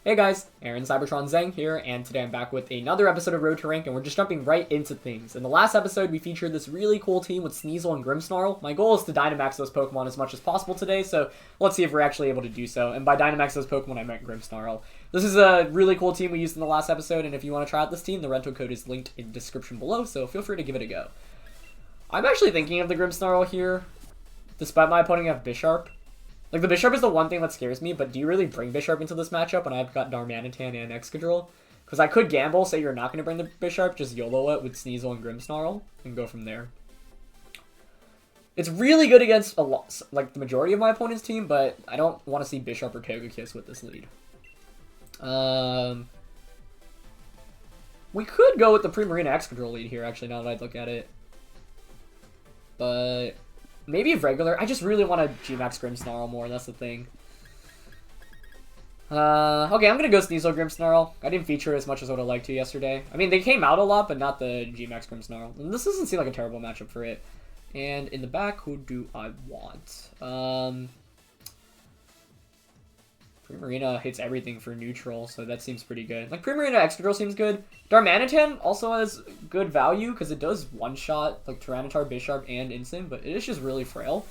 Hey guys, Aaron Cybertron Zeng here, and today I'm back with another episode of Road to Rank, and we're just jumping right into things. In the last episode, we featured this really cool team with Sneasel and Grimmsnarl. My goal is to Dynamax those Pokemon as much as possible today, so let's see if we're actually able to do so. And by Dynamax those Pokemon, I meant Grimmsnarl. This is a really cool team we used in the last episode, and if you want to try out this team, the rental code is linked in the description below, so feel free to give it a go. I'm actually thinking of the Grimmsnarl here, despite my opponent have Bisharp. Like, the Bisharp is the one thing that scares me, but do you really bring Bisharp into this matchup when I've got Darmanitan and Excadrill? Because I could gamble, say you're not going to bring the Bisharp, just YOLO it with Sneasel and Grimmsnarl, and go from there. It's really good against a lot, like the majority of my opponent's team, but I don't want to see Bisharp or Togekiss with this lead. We could go with the Primarina Excadrill lead here, actually, now that I look at it. But maybe regular. I just really want to Gmax Grimmsnarl more, that's the thing. Okay, I'm going to go Sneasel Grimmsnarl. I didn't feature it as much as I would have liked to yesterday. I mean, they came out a lot, but not the Gmax Grimmsnarl. And this doesn't seem like a terrible matchup for it. And in the back, who do I want? Primarina hits everything for neutral, so that seems pretty good. Like, Primarina Excadrill seems good. Darmanitan also has good value, because it does one-shot, like, Tyranitar, Bisharp, and Instant, but it is just really frail.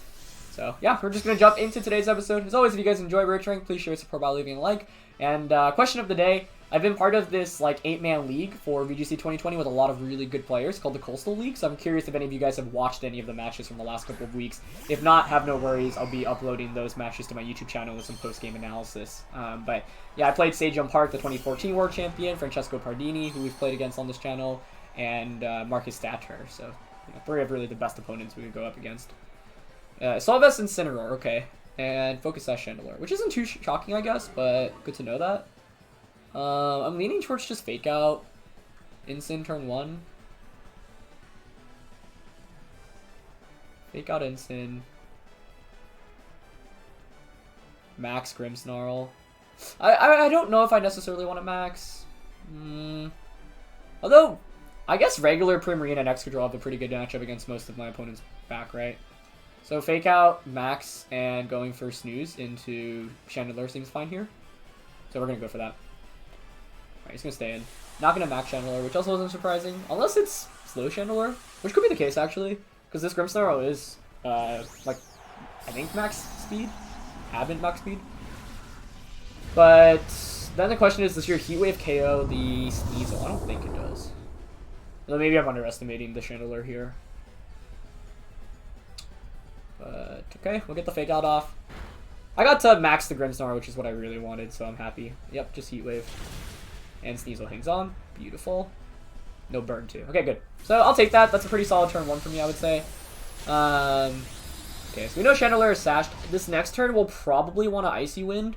So, yeah, we're just going to jump into today's episode. As always, if you guys enjoy Road to Rank, please share your support by leaving a like. And, question of the day, I've been part of this, like, 8-man league for VGC 2020 with a lot of really good players called the Coastal League, so I'm curious if any of you guys have watched any of the matches from the last couple of weeks. If not, have no worries, I'll be uploading those matches to my YouTube channel with some post-game analysis. But, yeah, I played Sejong Park, the 2014 World Champion, Francesco Pardini, who we've played against on this channel, and Marcus Statter, so, you know, three of really the best opponents we could go up against. Solvest and Incineroar, okay, and Focus Sash Chandelure, which isn't too shocking, I guess, but good to know that. I'm leaning towards just Fake Out Incin turn 1. Fake Out Incin. Max Grimmsnarl. I don't know if I necessarily want to max. Although, I guess regular Primarina and Excadrill have a pretty good matchup against most of my opponent's back, right? So Fake Out, Max, and going for Snooze into Chandelure seems fine here. So we're going to go for that. Alright, he's going to stay in. Not going to max Chandelure, which also isn't surprising. Unless it's slow Chandelure, which could be the case, actually. Because this Grimmsnarl is, like, I think max speed? Haven't max speed? But then the question is, does your Heat Wave KO the Sneasel? I don't think it does. Although maybe I'm underestimating the Chandelure here. But, okay, we'll get the Fake Out off. I got to max the Grimmsnarl, which is what I really wanted, so I'm happy. Yep, just Heat Wave. And Sneasel hangs on. Beautiful. No burn, too. Okay, good. So I'll take that. That's a pretty solid turn 1 for me, I would say. Okay, so we know Chandelure is sashed. This next turn, we'll probably want to Icy Wind.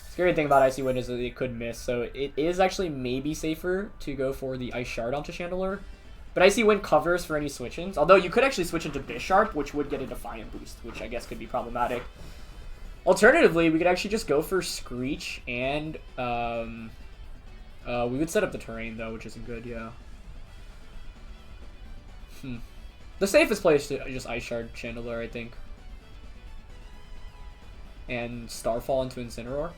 Scary thing about Icy Wind is that it could miss, so it is actually maybe safer to go for the Ice Shard onto Chandelure. But Icy Wind covers for any switch-ins. Although you could actually switch into Bisharp, which would get a Defiant boost, which I guess could be problematic. Alternatively, we could actually just go for Screech and, we would set up the terrain, though, which isn't good, yeah. The safest play is to just Ice Shard Chandelure, I think. And Starfall into Incineroar.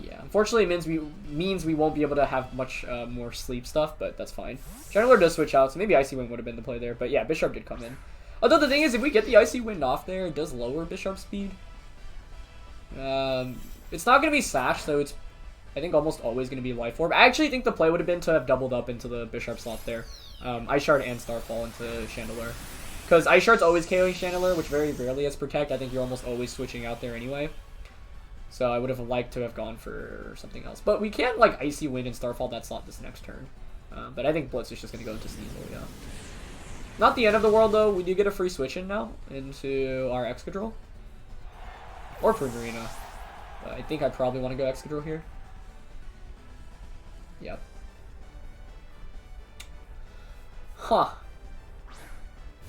Yeah, unfortunately it means we won't be able to have much more sleep stuff, but that's fine. Chandelure does switch out, so maybe Icy Wind would have been the play there, but yeah, Bisharp did come in. Although the thing is, if we get the Icy Wind off there, it does lower Bisharp's speed. It's not going to be Sash, so it's, I think, almost always going to be Life Orb. I actually think the play would have been to have doubled up into the Bisharp slot there. Ice Shard and Starfall into Chandelure. Because Ice Shard's always KOing Chandelure, which very rarely has Protect. I think you're almost always switching out there anyway. So I would have liked to have gone for something else. But we can, like, Icy Wind and Starfall that slot this next turn. But I think Blitz is just going to go into Sneasel, yeah. Not the end of the world, though. We do get a free switch in now into our Excadrill. Or Primarina. But I think I probably want to go Excadrill here. Yep. Huh.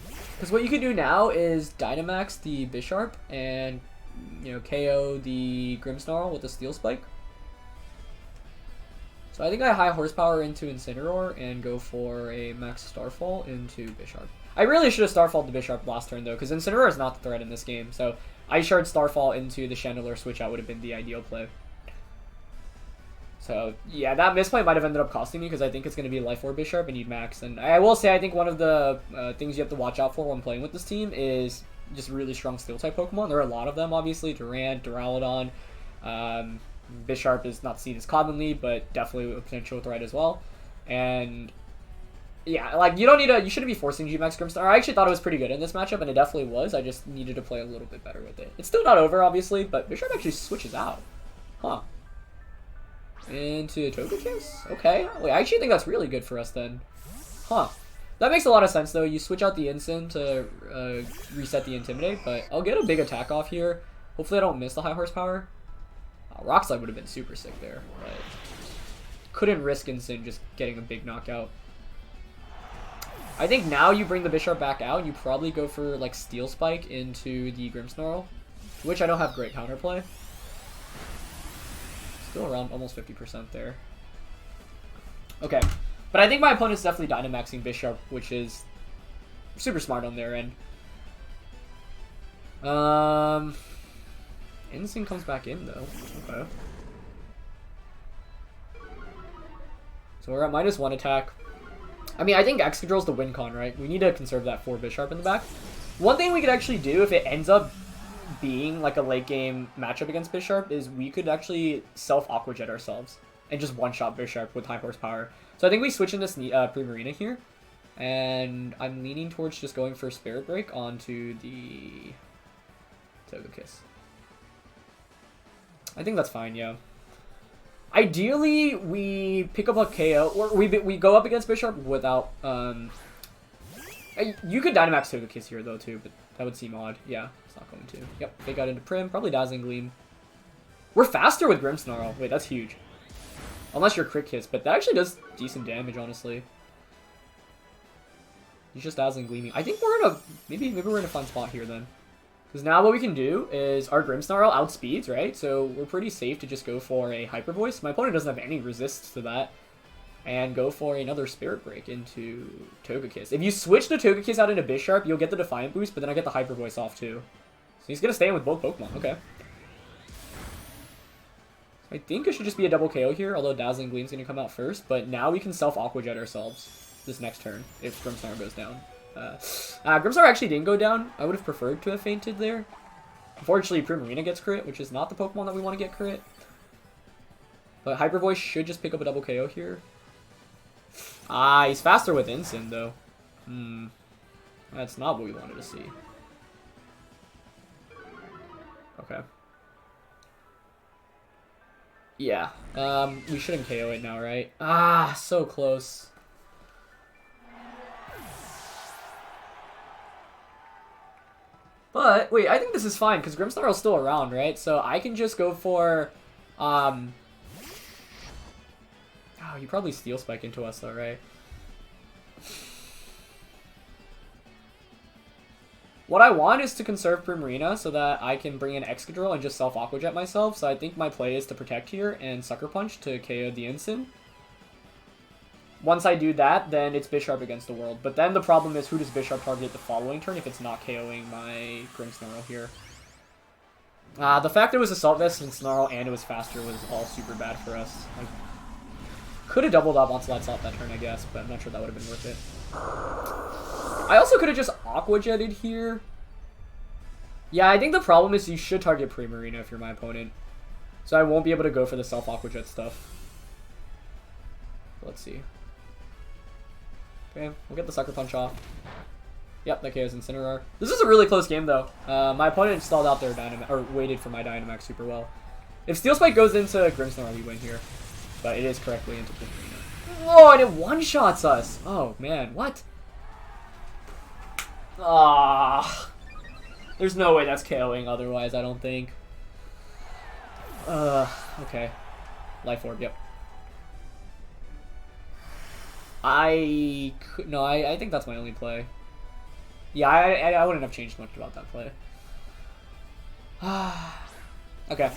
Because what you can do now is Dynamax the Bisharp and, you know, KO the Grimmsnarl with the Steel Spike. So I think I high horsepower into Incineroar and go for a max Starfall into Bisharp. I really should have Starfalled the Bisharp last turn, though, because Incineroar is not the threat in this game. So Ice Shard Starfall into the Chandelure switch out would have been the ideal play. So, yeah, that misplay might have ended up costing me because I think it's going to be Life Orb Bisharp and you'd max. And I will say, I think one of the things you have to watch out for when playing with this team is just really strong Steel-type Pokemon. There are a lot of them, obviously. Durant, Duraludon. Bisharp is not seen as commonly, but definitely a potential threat as well. And, yeah, like, you shouldn't be forcing G-Max Grimmsnarl. I actually thought it was pretty good in this matchup, and it definitely was. I just needed to play a little bit better with it. It's still not over, obviously, but Bisharp actually switches out. Huh. Into Togekiss? Okay. Wait, I actually think that's really good for us then. Huh. That makes a lot of sense though. You switch out the Instant to reset the Intimidate, but I'll get a big attack off here. Hopefully I don't miss the high horsepower. Rock Slide would have been super sick there, but couldn't risk Instant just getting a big knockout. I think now you bring the Bisharp back out, you probably go for like Steel Spike into the Grimmsnarl, which I don't have great counterplay. Still around almost 50% there. Okay. But I think my opponent's definitely Dynamaxing Bisharp, which is super smart on their end. Instinct comes back in, though. Okay. So we're at -1 attack. I mean, I think Excadrill's the win con, right? We need to conserve that for Bisharp in the back. One thing we could actually do if it ends up being like a late game matchup against Bisharp is we could actually self-Aqua Jet ourselves and just one-shot Bisharp with high horsepower. So I think we switch into Primarina here, and I'm leaning towards just going for Spirit Break onto the Togekiss. I think that's fine, yeah. Ideally, we pick up a KO, or we go up against Bisharp without... you could Dynamax Togekiss here, though, too, but that would seem odd. Yeah, it's not going to. Yep, they got into Prim. Probably Dazzling Gleam. We're faster with Grimmsnarl. Wait, that's huge. Unless you're Crit Kiss, but that actually does decent damage, honestly. He's just Dazzling Gleaming. I think we're in a... Maybe we're in a fun spot here, then. Because now what we can do is our Grimmsnarl outspeeds, right? So we're pretty safe to just go for a Hyper Voice. My opponent doesn't have any resists to that. And go for another Spirit Break into Togekiss. If you switch the Togekiss out into Bisharp, you'll get the Defiant boost, but then I get the Hyper Voice off too. So he's going to stay in with both Pokemon. Okay. I think it should just be a double KO here, although Dazzling Gleam's going to come out first. But now we can self-Aqua Jet ourselves this next turn if Grimmsnarl goes down. Grimmsnarl actually didn't go down. I would have preferred to have fainted there. Unfortunately, Primarina gets crit, which is not the Pokemon that we want to get crit. But Hyper Voice should just pick up a double KO here. Ah, he's faster with Instant, though. That's not what we wanted to see. Okay. Yeah. We shouldn't KO it now, right? Ah, so close. But, wait, I think this is fine, because Grimmsnarl's still around, right? So I can just go for, Oh, you probably Steel Spike into us, though, right? What I want is to conserve Primarina so that I can bring in Excadrill and just self-Aqua Jet myself. So I think my play is to Protect here and Sucker Punch to KO the Instant. Once I do that, then it's Bisharp against the world. But then the problem is, who does Bisharp target the following turn if it's not KOing my Grimmsnarl here? The fact that it was Assault Vest and Snarl and it was faster was all super bad for us. Like, could have doubled up on Slide that turn, I guess, but I'm not sure that would have been worth it. I also could have just Aqua Jetted here. Yeah, I think the problem is you should target Primarina if you're my opponent. So I won't be able to go for the self-Aqua Jet stuff. Let's see. Okay, we'll get the Sucker Punch off. Yep, that KOs Incineroar. This is a really close game, though. My opponent stalled out their Dynamax, or waited for my Dynamax super well. If Steel Spike goes into Grimmsnarl, we win here. But it is correctly into Primarina. Whoa, and it one-shots us! Oh, man, what? Ah, there's no way that's KOing otherwise, I don't think. Okay. Life Orb, yep. I think that's my only play. Yeah, I wouldn't have changed much about that play. Okay.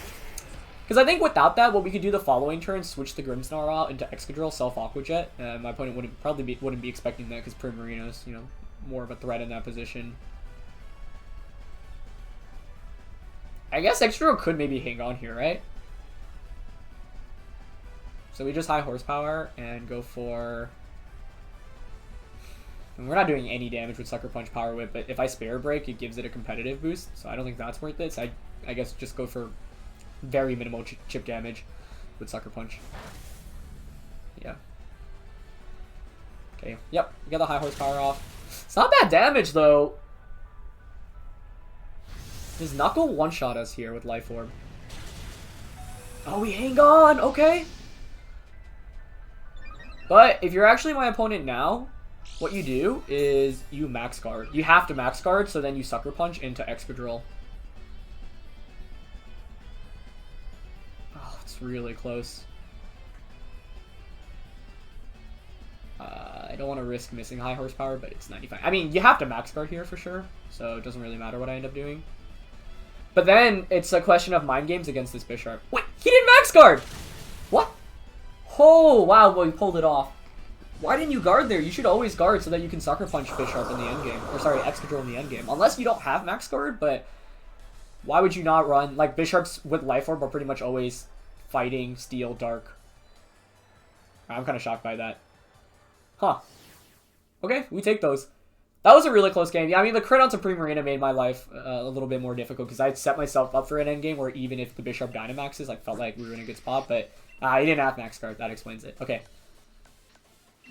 Because I think without that, what we could do the following turn, switch the Grimmsnarl out into Excadrill, self-Aqua Jet. My opponent wouldn't be expecting that because Primarina's, you know, more of a threat in that position. I guess Excadrill could maybe hang on here, right? So we just high horsepower and go for... And we're not doing any damage with Sucker Punch Power Whip, but if I Spirit Break, it gives it a competitive boost, so I don't think that's worth it. So I guess just go for very minimal chip damage with Sucker Punch. Yeah. Okay, yep, we got the high horsepower off. It's not bad damage, though. Does Knuckle one-shot us here with Life Orb? Oh, we hang on! Okay! But if you're actually my opponent now, what you do is you max guard. You have to max guard, so then you Sucker Punch into Excadrill. Oh, it's really close. I don't want to risk missing high horsepower, but it's 95. I mean, you have to max guard here for sure, so it doesn't really matter what I end up doing. But then it's a question of mind games against this Bisharp. Wait, he didn't max guard! What? Oh, wow, well, he pulled it off. Why didn't you guard there? You should always guard so that you can Sucker Punch Bisharp in the endgame. Or sorry, Excadrill in the endgame. Unless you don't have max guard, but why would you not run? Like, Bisharps with Life Orb are pretty much always fighting, Steel, Dark. I'm kind of shocked by that. Huh. Okay, we take those. That was a really close game. Yeah, I mean, the crit onto Primarina made my life a little bit more difficult because I'd set myself up for an endgame where even if the Bisharp Dynamaxes, I felt like we were in a good spot, but I didn't have max guard. That explains it. Okay.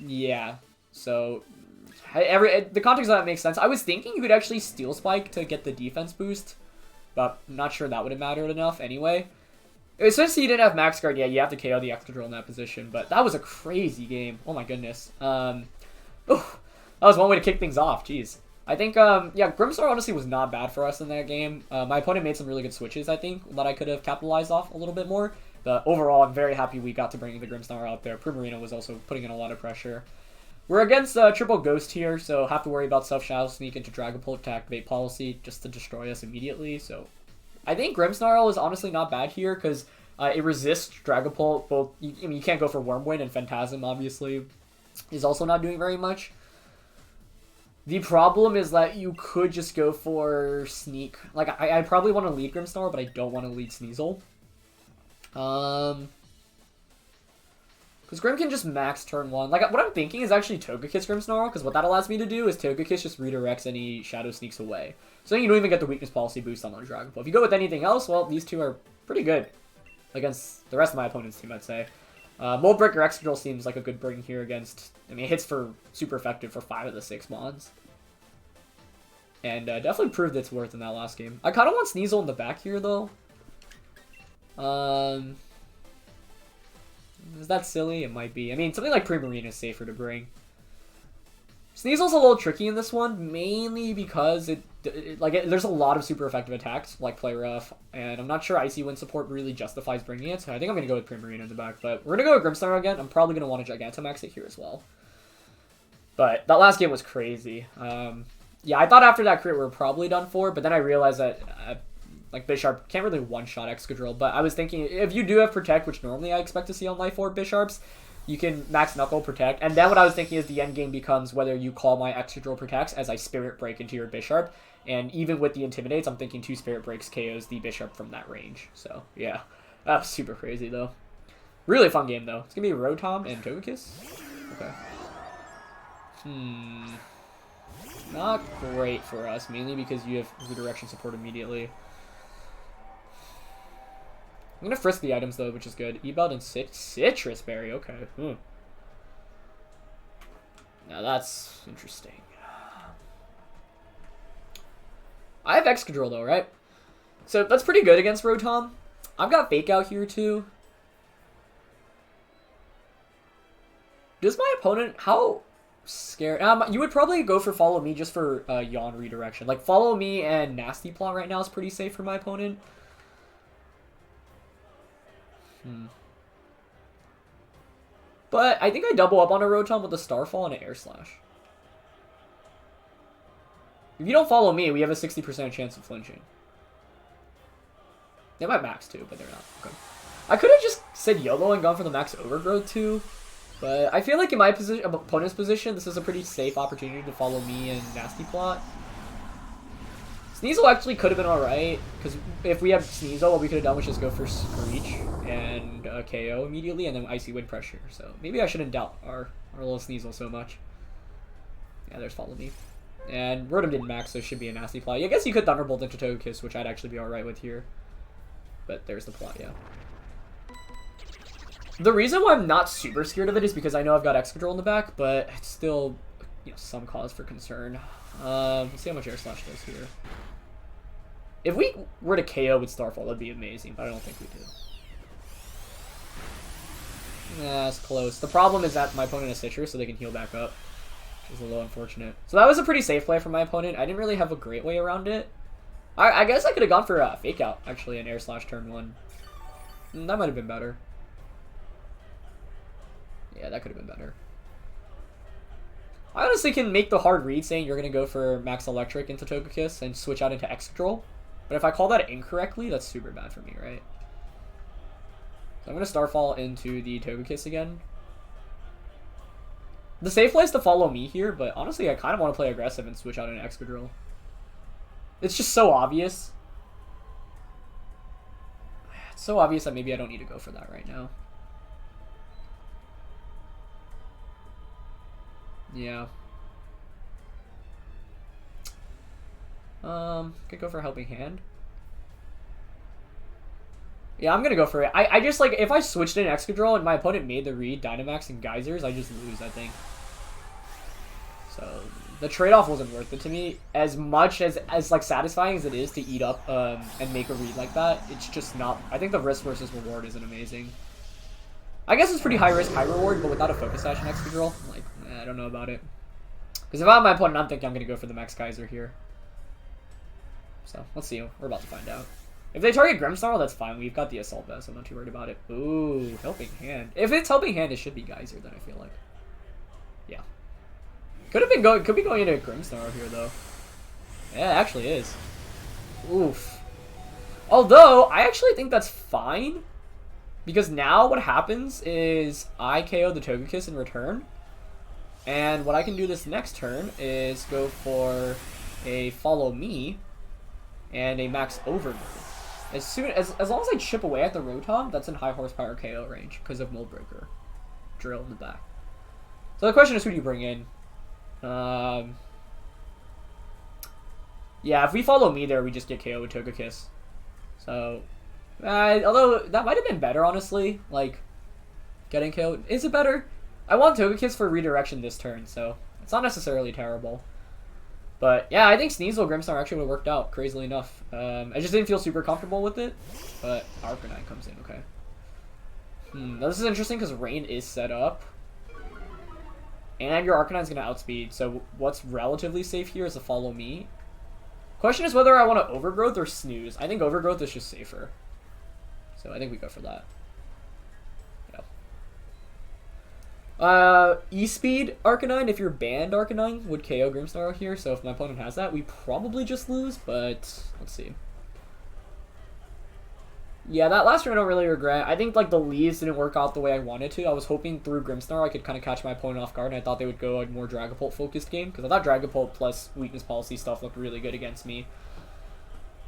Yeah, so the context of that makes sense. I was thinking you could actually Steel Spike to get the defense boost, but I'm not sure that would have mattered enough anyway. Since you didn't have max guard, yeah, you have to KO the Excadrill in that position, but that was a crazy game. Oh my goodness. That was one way to kick things off. Jeez. I think, yeah, Grimmsnarl honestly was not bad for us in that game. My opponent made some really good switches, I think, that I could have capitalized off a little bit more. But overall, I'm very happy we got to bring the Grimmsnarl out there. Primarina was also putting in a lot of pressure. We're against Triple Ghost here, so have to worry about Self-Shadow Sneak into Dragapult to activate Policy just to destroy us immediately. So I think Grimmsnarl is honestly not bad here because it resists Dragapult. Both, I mean, you can't go for Wormwind, and Phantasm, obviously, is also not doing very much. The problem is that you could just go for Sneak. Like, I probably want to lead Grimmsnarl, but I don't want to lead Sneasel. Because Grim can just max turn 1. Like, what I'm thinking is actually Togekiss Grimmsnarl, because what that allows me to do is Togekiss just redirects any Shadow Sneaks away. So then you don't even get the Weakness Policy boost on the Dragon Ball. If you go with anything else, well, these two are pretty good against the rest of my opponent's team, I'd say. Mold Breaker Excadrill seems like a good bring here against... I mean, it hits for super effective for 5 of the 6 mons. And definitely proved its worth in that last game. I kind of want Sneasel in the back here, though. Is that silly? It might be. I mean, something like Primarina is safer to bring. Sneasel's a little tricky in this one, mainly because there's a lot of super effective attacks, like Play Rough, and I'm not sure Icy Wind support really justifies bringing it, so I think I'm going to go with Primarina in the back, but we're going to go with Grimmsnarl again. I'm probably going to want to Gigantamax it here as well. But that last game was crazy. Yeah, I thought after that crit we were probably done for, but then I realized that... like, Bisharp can't really one-shot Excadrill, but I was thinking, if you do have Protect, which normally I expect to see on Life Orb Bisharps, you can max Knuckle Protect, and then what I was thinking is the end game becomes whether you call my Excadrill Protects as I Spirit Break into your Bisharp, and even with the Intimidates, I'm thinking 2 Spirit Breaks KOs the Bisharp from that range, so, yeah. That was super crazy, though. Really fun game, though. It's gonna be Rotom and Togekiss? Okay. Not great for us, mainly because you have redirection support immediately. I'm gonna frisk the items though, which is good. E-Belt and Citrus Berry, okay. Now that's interesting. I have Excadrill though, right? So that's pretty good against Rotom. I've got Fake Out here too. Does my opponent... How scared... you would probably go for Follow Me just for Yawn redirection. Like, Follow Me and Nasty Plot right now is pretty safe for my opponent. But I think I double up on a Rotom with a Starfall and an Air Slash. If you don't follow me, we have a 60% chance of flinching. They might max too, but they're not. Okay. I could have just said YOLO and gone for the max Overgrowth too. But I feel like in my opponent's position, this is a pretty safe opportunity to follow me and Nasty Plot. Sneasel actually could have been alright, because if we have Sneasel, what we could have done was just go for Screech and KO immediately, and then Icy Wind Pressure. So maybe I shouldn't doubt our little Sneasel so much. Yeah, there's Follow Me. And Rotom didn't max, so it should be a nasty plot. I guess you could Thunderbolt into Togekiss, which I'd actually be alright with here. But there's the plot, yeah. The reason why I'm not super scared of it is because I know I've got Excadrill in the back, but it's still, you know, some cause for concern. Let's see how much Air Slash does here. If we were to KO with Starfall, that'd be amazing, but I don't think we do. Nah, it's close. The problem is that my opponent has Citrus, so they can heal back up, which is a little unfortunate. So that was a pretty safe play from my opponent. I didn't really have a great way around it. I guess I could have gone for a Fake Out, actually, in Air Slash turn 1. That might have been better. Yeah, that could have been better. I honestly can make the hard read saying you're going to go for Max Electric into Togekiss and switch out into Excadrill. But if I call that incorrectly, that's super bad for me, right? So I'm going to Starfall into the Togekiss again. The safe play is to Follow Me here, but honestly, I kind of want to play aggressive and switch out into Excadrill. It's just so obvious. It's so obvious that maybe I don't need to go for that right now. Yeah. Could go for Helping Hand. Yeah, I'm gonna go for it. I just, like, if I switched in Excadrill and my opponent made the read, Dynamax and Geysers, I just lose, I think. So, the trade-off wasn't worth it to me. As much as like, satisfying as it is to eat up, and make a read like that, it's just not... I think the risk versus reward isn't amazing. I guess it's pretty high risk, high reward, but without a Focus Sash and Excadrill, like, I don't know about it. Because if I'm my opponent, I'm thinking I'm going to go for the Max Geyser here. So, let's see. We're about to find out. If they target Grimmsnarl, that's fine. We've got the Assault Vest, so I'm not too worried about it. Ooh, Helping Hand. If it's Helping Hand, it should be Geyser, then I feel like. Yeah. Could be going into Grimmsnarl here, though. Yeah, it actually is. Oof. Although, I actually think that's fine. Because now what happens is I KO the Togekiss in return. And what I can do this next turn is go for a Follow Me and a Max Overgrowth. As long as I chip away at the Rotom, that's in high horsepower KO range because of Mold Breaker. Drill in the back. So the question is, who do you bring in? Yeah, if we Follow Me there, we just get KO with Togekiss. So, although that might have been better, honestly. Like, getting KO. Is it better? I want Togekiss for redirection this turn, so it's not necessarily terrible. But yeah, I think Sneasel Grimmsnarl actually would have worked out, crazily enough. I just didn't feel super comfortable with it, but Arcanine comes in, okay. Now this is interesting because Rain is set up. And your Arcanine's going to outspeed, so what's relatively safe here is a Follow Me. Question is whether I want to Overgrowth or Snooze. I think Overgrowth is just safer. So I think we go for that. E-Speed Arcanine, if you're banned Arcanine, would KO Grimmsnarl here, so if my opponent has that, we probably just lose, but let's see. Yeah, that last turn I don't really regret. I think, like, the leads didn't work out the way I wanted to. I was hoping through Grimmsnarl I could kind of catch my opponent off guard, and I thought they would go a more Dragapult-focused game, because I thought Dragapult plus Weakness Policy stuff looked really good against me.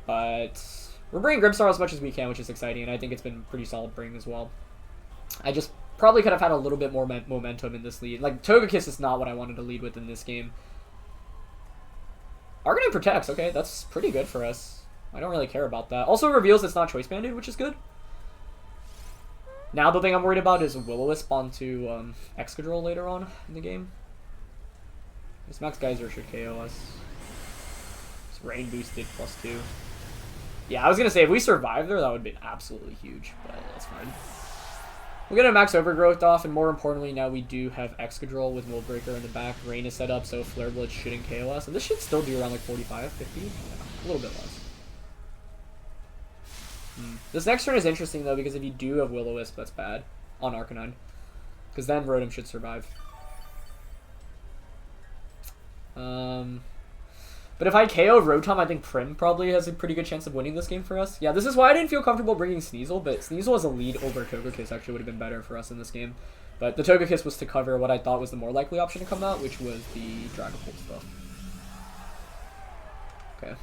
But we're bringing Grimmsnarl as much as we can, which is exciting, and I think it's been pretty solid bring as well. I just probably could have had a little bit more momentum in this lead. Like, Togekiss is not what I wanted to lead with in this game. Arcanine protects, okay, that's pretty good for us. I don't really care about that. Also reveals it's not Choice Banded, which is good. Now the thing I'm worried about is Will-O-Wisp onto Excadrill later on in the game. This Max Geyser should KO us. It's Rain boosted +2. Yeah, I was going to say, if we survive there, that would be absolutely huge, but that's fine. We'll get a Max Overgrowth off, and more importantly, now we do have Excadrill with Mold Breaker in the back. Rain is set up, so Flare Blitz shouldn't KO us. And this should still do around like 45, 50? Yeah, a little bit less. This next turn is interesting, though, because if you do have Will-O-Wisp, that's bad on Arcanine. Because then Rotom should survive. But if I KO Rotom, I think Prim probably has a pretty good chance of winning this game for us. Yeah, this is why I didn't feel comfortable bringing Sneasel, but Sneasel as a lead over Togekiss actually would have been better for us in this game. But the Togekiss was to cover what I thought was the more likely option to come out, which was the Dragapult stuff. Okay.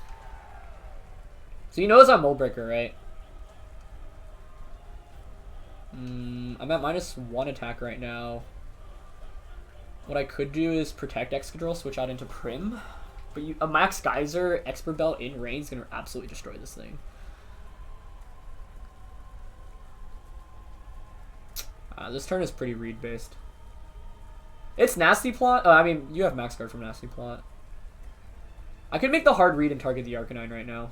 So he knows I'm Mold Breaker, right? I'm at -1 attack right now. What I could do is protect Excadrill, switch out into Prim. But a Max Geyser, Expert Belt in range is going to absolutely destroy this thing. This turn is pretty read-based. It's Nasty Plot. I mean, you have Max Guard from Nasty Plot. I could make the hard read and target the Arcanine right now.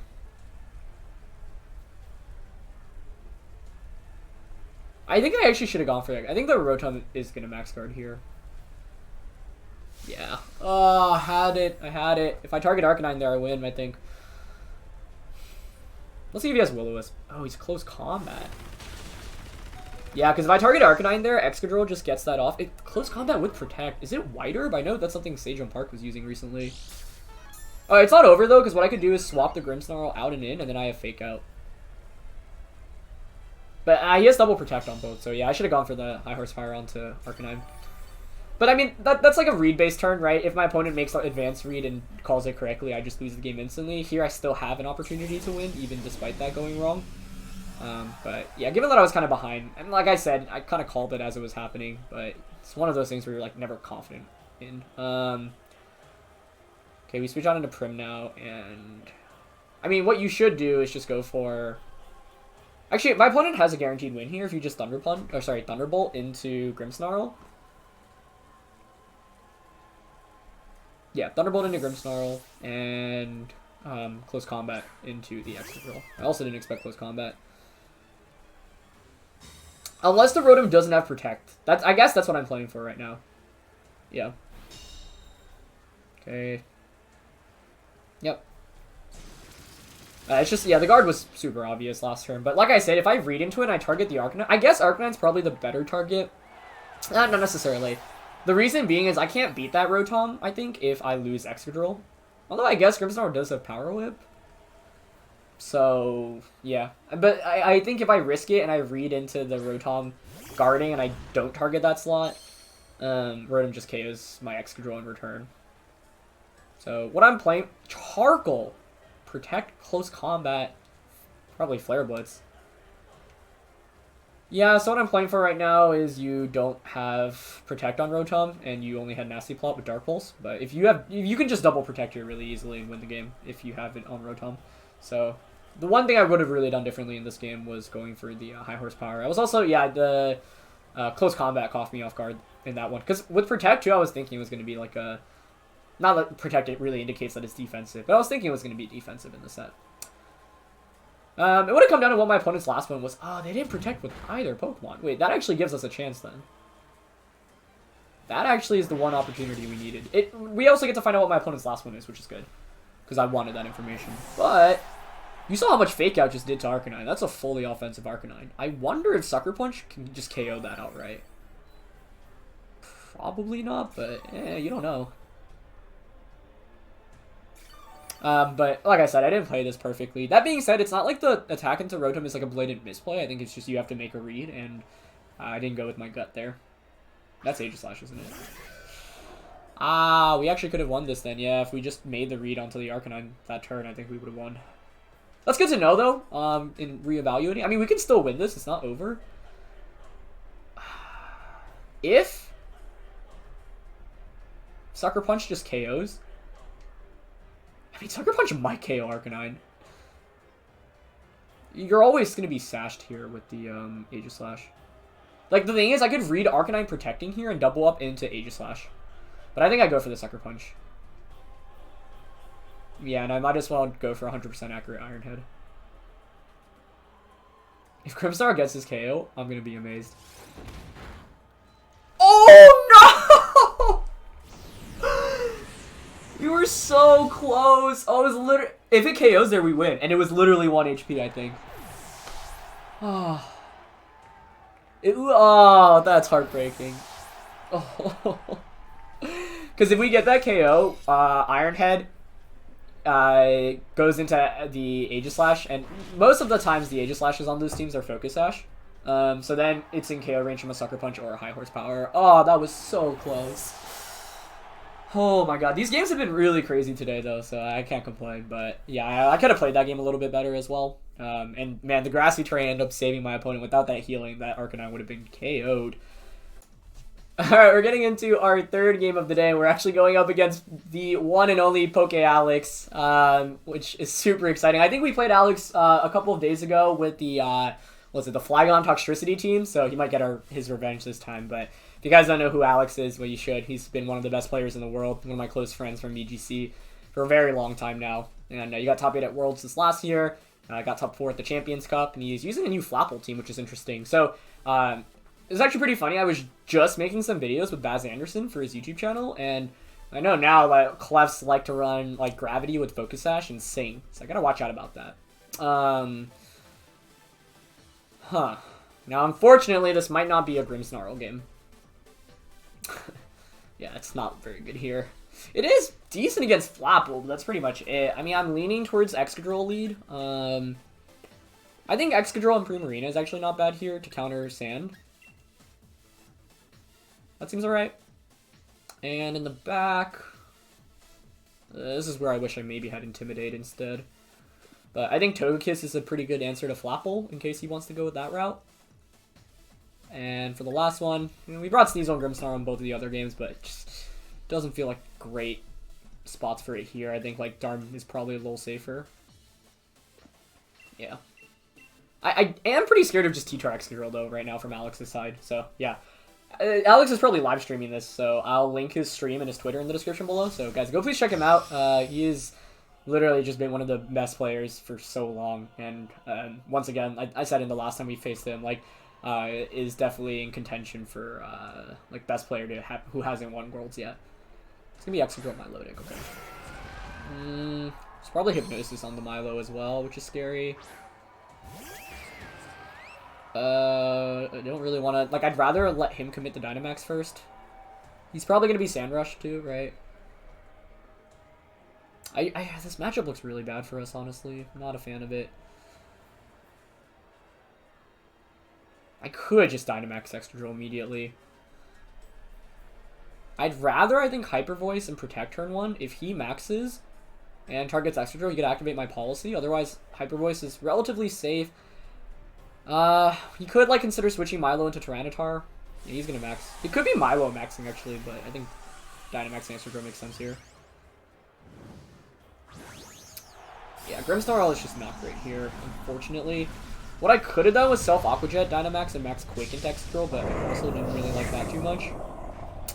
I think I actually should have gone for that. I think the Rotom is going to Max Guard here. Yeah. Oh, I had it. I had it. If I target Arcanine there, I win, I think. Let's see if he has Will-O-Wisp. Oh, he's close combat. Yeah, because if I target Arcanine there, Excadrill just gets that off. Close combat with Protect. Is it White Herb? I know that's something Sage on Park was using recently. Oh, it's not over, though, because what I could do is swap the Grimmsnarl out and in, and then I have Fake Out. But he has double Protect on both, so yeah, I should have gone for the High Horsepower onto Arcanine. But I mean, that's like a read-based turn, right? If my opponent makes an advanced read and calls it correctly, I just lose the game instantly. Here I still have an opportunity to win, even despite that going wrong. But yeah, given that I was kind of behind, and like I said, I kind of called it as it was happening, but it's one of those things where you're like never confident in. Okay, we switch on into Prim now, and I mean, what you should do is just go for... Actually, my opponent has a guaranteed win here if you just Thunderbolt into Grimmsnarl. Yeah, Thunderbolt into Grimmsnarl, and Close Combat into the Excadrill. I also didn't expect Close Combat. Unless the Rotom doesn't have Protect. I guess that's what I'm playing for right now. Yeah. Okay. Yep. It's just, yeah, the guard was super obvious last turn. But like I said, if I read into it and I target the Arcanine, I guess Arcanine's probably the better target. Not necessarily. The reason being is I can't beat that Rotom, I think, if I lose Excadrill. Although I guess Grimmsnarl does have Power Whip. So, yeah. But I think if I risk it and I read into the Rotom guarding and I don't target that slot, Rotom just KOs my Excadrill in return. So, what I'm playing... Charcoal! Protect, Close Combat, probably Flare Blitz. Yeah, so what I'm playing for right now is you don't have Protect on Rotom, and you only had Nasty Plot with Dark Pulse. But if you can just double Protect here really easily and win the game if you have it on Rotom. So the one thing I would have really done differently in this game was going for the High Horsepower. I was also, yeah, the Close Combat caught me off guard in that one. Because with Protect, too, I was thinking it was going to be like a... Not that Protect it really indicates that it's defensive, but I was thinking it was going to be defensive in the set. It would have come down to what my opponent's last one was. Oh, they didn't Protect with either Pokemon. Wait, that actually gives us a chance then. That actually is the one opportunity we needed. We also get to find out what my opponent's last one is, which is good. Because I wanted that information. But, you saw how much Fake Out just did to Arcanine. That's a fully offensive Arcanine. I wonder if Sucker Punch can just KO that outright. Probably not, but you don't know. But like I said, I didn't play this perfectly. That being said, it's not like the attack into Rotom is like a blatant misplay. I think it's just you have to make a read, and I didn't go with my gut there. That's Aegislash, isn't it? Ah, we actually could have won this then. Yeah, if we just made the read onto the Arcanine that turn, I think we would have won. That's good to know, though, in reevaluating. I mean, we can still win this. It's not over. If Sucker Punch just KOs... I mean, Sucker Punch might KO Arcanine. You're always going to be sashed here with the Aegislash. Like, the thing is, I could read Arcanine Protecting here and double up into Aegislash. But I think I go for the Sucker Punch. Yeah, and I might as well go for 100% accurate Iron Head. If Grimmsnarl gets his KO, I'm going to be amazed. Oh, no! You were so close. Oh, it was literally... If it KOs there, we win. And it was literally 1 HP, I think. Oh. Oh, that's heartbreaking. Oh. Because if we get that KO, Iron Head goes into the Aegislash, and most of the times the Aegislashes on those teams are Focus Sash. So then it's in KO range from a Sucker Punch or a High Horsepower. Oh, that was so close. Oh my god, these games have been really crazy today though, so I can't complain. But yeah, I could have played that game a little bit better as well. And man, the grassy terrain ended up saving my opponent. Without that healing, that Arcanine would have been KO'd. Alright, we're getting into our third game of the day. We're actually going up against the one and only PokeAlex, which is super exciting. I think we played Alex a couple of days ago with the, the Flygon Toxtricity team, so he might get his revenge this time. But if you guys don't know who Alex is, well, you should. He's been one of the best players in the world, one of my close friends from VGC for a very long time now. And he got top 8 at Worlds this last year, got top 4 at the Champions Cup, and he's using a new Flapple team, which is interesting. So, it's actually pretty funny. I was just making some videos with Baz Anderson for his YouTube channel, and I know now like Clefs like to run like Gravity with Focus Sash, insane. So I gotta watch out about that. Now, unfortunately, this might not be a Grimmsnarl game. Yeah, it's not very good here. It is decent against Flapple, but that's pretty much it. I mean, I'm leaning towards Excadrill lead. I think Excadrill and Primarina is actually not bad here to counter Sand. That seems alright. And in the back, this is where I wish I maybe had Intimidate instead. But I think Togekiss is a pretty good answer to Flapple in case he wants to go with that route. And for the last one, you know, we brought Sneasel and Grimmsnarl in both of the other games, but it just doesn't feel like great spots for it here. I think like Darm is probably a little safer. Yeah. I am pretty scared of just T-Tar Excadrill though right now from Alex's side, so yeah. Alex is probably live streaming this, so I'll link his stream and his Twitter in the description below. So guys, go please check him out. He is literally just been one of the best players for so long, and once again, I said in the last time we faced him, like is definitely in contention for like best player to who hasn't won Worlds yet. It's gonna be Excadrill Milotic. Okay. It's probably Hypnosis on the Milo as well, which is scary. I don't really want to... Like, I'd rather let him commit the Dynamax first. He's probably going to be Sand Rush, too, right? This matchup looks really bad for us, honestly. I'm not a fan of it. I could just Dynamax Excadrill immediately. I'd rather, I think, Hyper Voice and Protect turn 1. If he maxes and targets Excadrill, he could activate my Policy. Otherwise, Hyper Voice is relatively safe. He could, like, consider switching Milo into Tyranitar. Yeah, he's gonna max. It could be Milo maxing, actually, but I think Dynamax and Excadrill makes sense here. Yeah, Grimmsnarl is just not great here, unfortunately. What I could have done was Self-Aqua Jet, Dynamax, and Max Quake into Excadrill, but I also didn't really like that too much.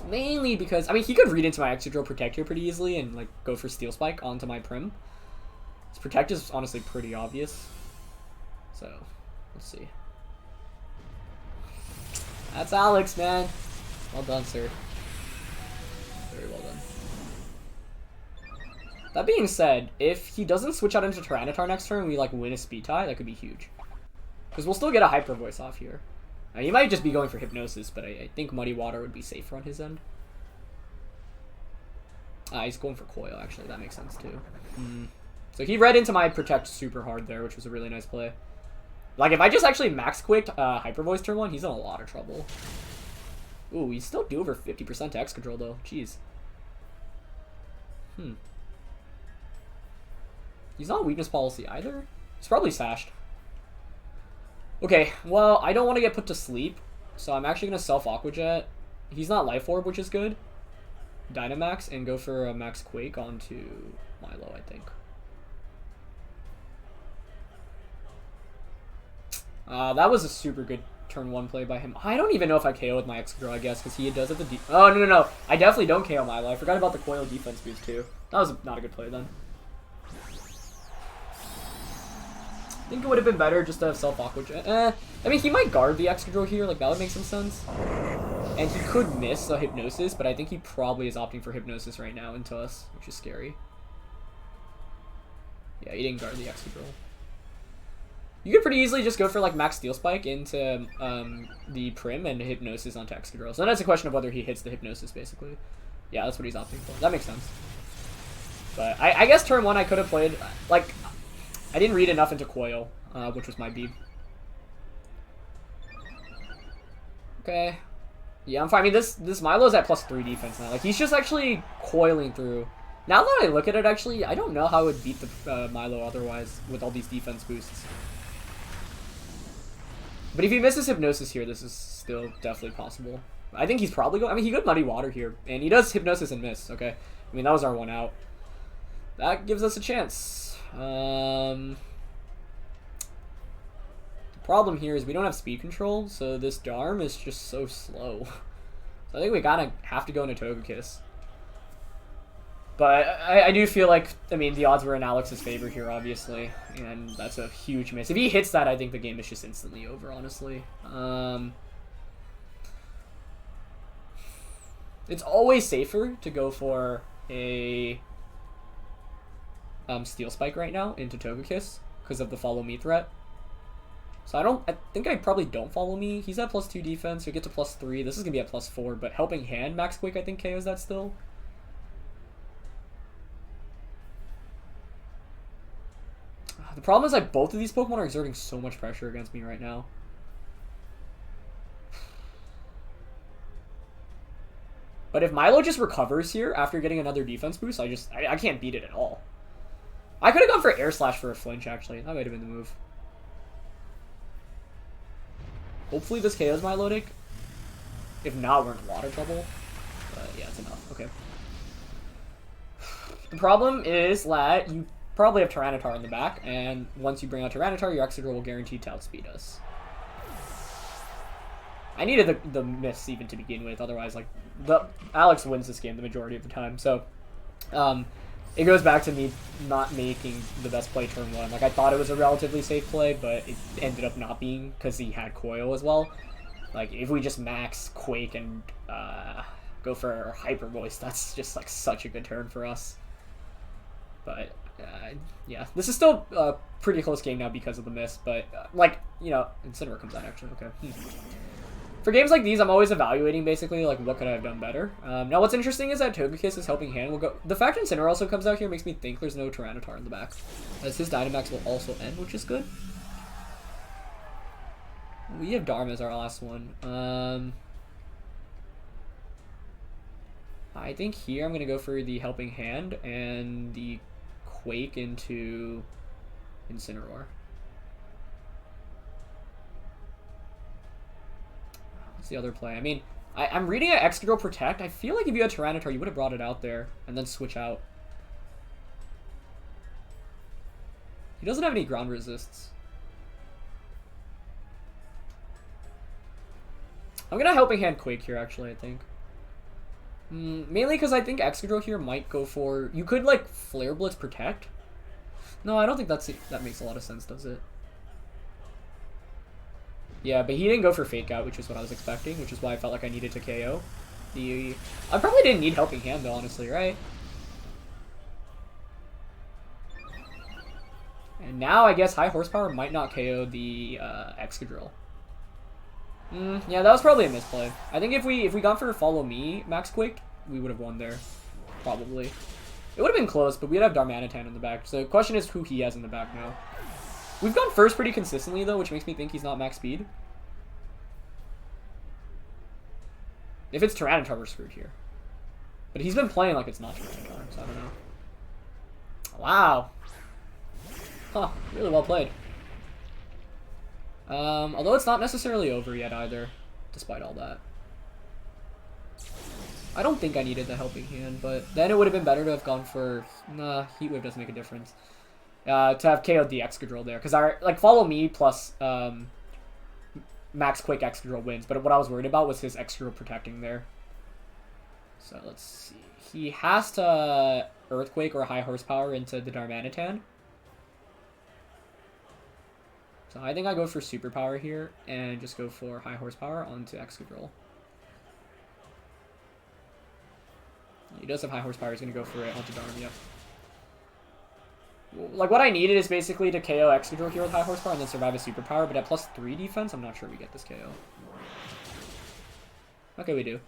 Mainly because, I mean, he could read into my Excadrill Protect here pretty easily and, like, go for Steel Spike onto my Prim. His Protect is honestly pretty obvious. So... let's see. That's Alex, man. Well done, sir. Very well done. That being said, if he doesn't switch out into Tyranitar next turn and we like win a speed tie, that could be huge. Because we'll still get a Hyper Voice off here. He might just be going for Hypnosis, but I think Muddy Water would be safer on his end. He's going for Coil, actually. That makes sense, too. So he read into my Protect super hard there, which was a really nice play. Like, if I just actually Max Quicked Hyper Voice turn 1, he's in a lot of trouble. Ooh, he's still do over 50% to Excadrill, though. Jeez. He's not Weakness Policy either. He's probably Sashed. Okay, well, I don't want to get put to sleep, so I'm actually going to Self-Aqua Jet. He's not Life Orb, which is good. Dynamax, and go for a Max Quake onto Milo, I think. That was a super good turn 1 play by him. I don't even know if I KO with my Excadrill, I guess, because he does have the oh, no. I definitely don't KO Milo. I forgot about the Coil defense boost, too. That was not a good play, then. I think it would have been better just to have Self-Aqua Jet. I mean, he might guard the Excadrill here. Like, that would make some sense. And he could miss a Hypnosis, but I think he probably is opting for Hypnosis right now into us, which is scary. Yeah, he didn't guard the Excadrill. You could pretty easily just go for like Max Steel Spike into the Prim and Hypnosis onto Excadrill. So then it's a question of whether he hits the Hypnosis, basically. Yeah, that's what he's opting for. That makes sense. But I guess turn 1 I could have played, like, I didn't read enough into Coil, which was my beep. Okay. Yeah, I'm fine. I mean, this Milo's at +3 defense now. Like, he's just actually coiling through. Now that I look at it, actually, I don't know how I would beat the Milo otherwise with all these defense boosts. But if he misses Hypnosis here, this is still definitely possible. I think he's probably going... I mean, he could Muddy Water here. And he does Hypnosis and miss, okay? I mean, that was our one out. That gives us a chance. The problem here is we don't have speed control, so this Darm is just so slow. So I think we kind of have to go into Togekiss. But I do feel like, I mean, the odds were in Alex's favor here, obviously. And that's a huge miss. If he hits that, I think the game is just instantly over, honestly. It's always safer to go for a Steel Spike right now into Togekiss because of the Follow Me threat. So I think I probably don't Follow Me. He's at +2 defense, so we get to +3. This is going to be at +4, but Helping Hand Max Quick, I think, KOs that still. The problem is like both of these Pokemon are exerting so much pressure against me right now. But if Milo just recovers here after getting another defense boost, I can't beat it at all. I could have gone for Air Slash for a flinch, actually. That might have been the move. Hopefully this KOs Milotic. If not, we're in water trouble. But yeah, it's enough. Okay. The problem is that you probably have Tyranitar in the back, and once you bring out Tyranitar, your Excadrill will guarantee to outspeed us. I needed the miss even to begin with, otherwise, like, Alex wins this game the majority of the time, so, it goes back to me not making the best play turn 1. Like, I thought it was a relatively safe play, but it ended up not being, because he had Coil as well. Like, if we just max Quake and, go for Hyper Voice, that's just, like, such a good turn for us. But, yeah, this is still a pretty close game now because of the miss, but, like, you know, Incineroar comes out, actually, okay. For games like these, I'm always evaluating, basically, like, what could I have done better. Now, what's interesting is that Togekiss' Helping Hand will go... The fact that Incineroar also comes out here makes me think there's no Tyranitar in the back, as his Dynamax will also end, which is good. We have Dharma as our last one. I think here I'm going to go for the Helping Hand and the Quake into Incineroar. What's the other play? I mean, I'm reading at Excadrill Protect. I feel like if you had Tyranitar, you would have brought it out there and then switch out. He doesn't have any ground resists. I'm going to Helping Hand Quake here, actually, I think. Mainly because I think Excadrill here might go for... You could, like, Flare Blitz Protect. No, I don't think that makes a lot of sense, does it? Yeah, but he didn't go for Fake Out, which is what I was expecting, which is why I felt like I needed to KO. I probably didn't need Helping Hand, though, honestly, right? And now, I guess, High Horsepower might not KO the Excadrill. Yeah, that was probably a misplay. I think if we gone for Follow Me Max Quick, we would have won there. Probably. It would have been close, but we'd have Darmanitan in the back. So the question is who he has in the back now. We've gone first pretty consistently, though, which makes me think he's not max speed. If it's Tyranitar, we're screwed here. But he's been playing like it's not Tyranitar, so I don't know. Wow. Huh, really well played. Although it's not necessarily over yet either, despite all that. I don't think I needed the Helping Hand, but then it would have been better to have gone for... Nah, Heat Wave doesn't make a difference. To have KO'd the Excadrill there, because our, like, Follow Me plus Max Quick Excadrill wins, but what I was worried about was his Excadrill protecting there. So let's see. He has to Earthquake or High Horsepower into the Darmanitan. So I think I go for Superpower here and just go for High Horsepower onto Excadrill. He does have High Horsepower, he's going to go for it onto Darm, yep. Like, what I needed is basically to KO Excadrill here with High Horsepower and then survive a Superpower, but at +3 defense, I'm not sure we get this KO. Okay, we do.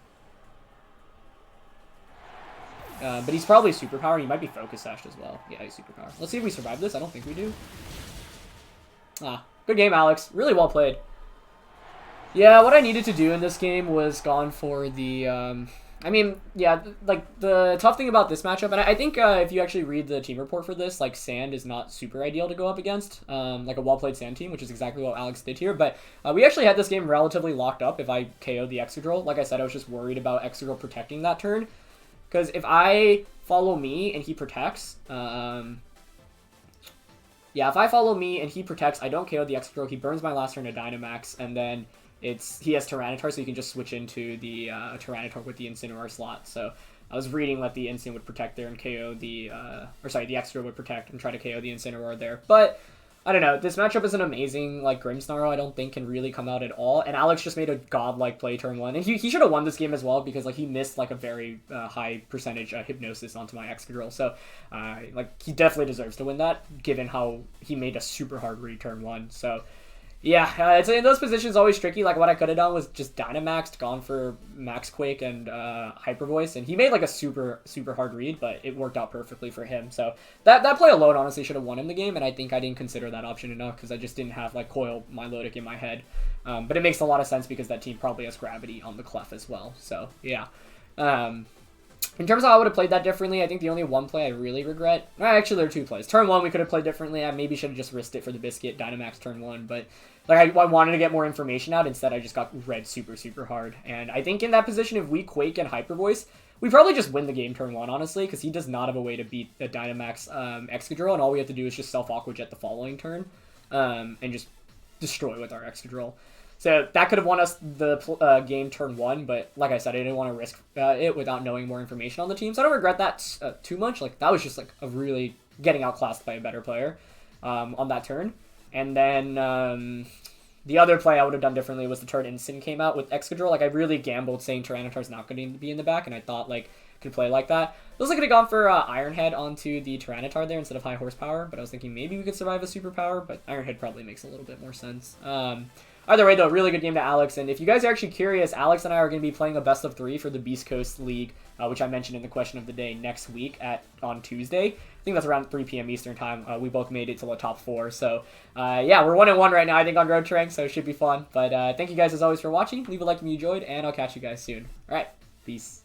But he's probably Superpower, he might be Focus Sashed as well. Yeah, he's Superpower. Let's see if we survive this, I don't think we do. Ah, good game, Alex. Really well played. Yeah, what I needed to do in this game was gone for the, I mean, yeah, like, the tough thing about this matchup, and I think if you actually read the team report for this, like, Sand is not super ideal to go up against, like a well-played Sand team, which is exactly what Alex did here, but we actually had this game relatively locked up if I KO'd the Excadrill. Like I said, I was just worried about Excadrill protecting that turn, because if I follow me and he protects, yeah, if I follow me and he protects, I don't KO the Excadrill, he burns my last turn to Dynamax, and then he has Tyranitar, so you can just switch into the Tyranitar with the Incineroar slot. So I was reading that the Incin would protect there and KO the, the Excadrill would protect and try to KO the Incineroar there. But I don't know, this matchup isn't amazing. Like, Grimmsnarl I don't think can really come out at all, and Alex just made a godlike play turn 1, and he should have won this game as well, because, like, he missed, like, a very high percentage Hypnosis onto my Excadrill, so, like, he definitely deserves to win that, given how he made a super hard read turn 1, so... Yeah, it's in those positions always tricky. Like, what I could have done was just Dynamaxed, gone for Max Quake and Hyper Voice, and he made like a super hard read, but it worked out perfectly for him. So that play alone honestly should have won him the game, and I think I didn't consider that option enough because I just didn't have like Coil Milotic in my head. But it makes a lot of sense because that team probably has Gravity on the Clef as well. So yeah. In terms of how I would have played that differently, I think the only one play I really regret... Actually, there are two plays. Turn 1, we could have played differently. I maybe should have just risked it for the Biscuit, Dynamax turn 1. But like I wanted to get more information out. Instead, I just got read super hard. And I think in that position, if we Quake and Hyper Voice, we probably just win the game turn 1, honestly. Because he does not have a way to beat the Dynamax Excadrill. And all we have to do is just self-Aqua Jet the following turn. And just destroy with our Excadrill. So that could have won us the game turn 1, but like I said, I didn't want to risk it without knowing more information on the team. So I don't regret that too much. Like, that was just like a really getting outclassed by a better player on that turn. And then the other play I would have done differently was the turn Incin came out with Excadrill. Like, I really gambled saying Tyranitar's not going to be in the back, and I thought like could play like that. I was like, could have gone for Iron Head onto the Tyranitar there instead of High Horsepower, but I was thinking maybe we could survive a Superpower, but Iron Head probably makes a little bit more sense. Either way, though, really good game to Alex. And if you guys are actually curious, Alex and I are going to be playing a best of 3 for the Beast Coast League, which I mentioned in the question of the day next week on Tuesday. I think that's around 3 p.m. Eastern time. We both made it to the top 4. So, yeah, we're 1-1 right now, I think, on Road to Rank, so it should be fun. But thank you guys, as always, for watching. Leave a like if you enjoyed, and I'll catch you guys soon. All right, peace.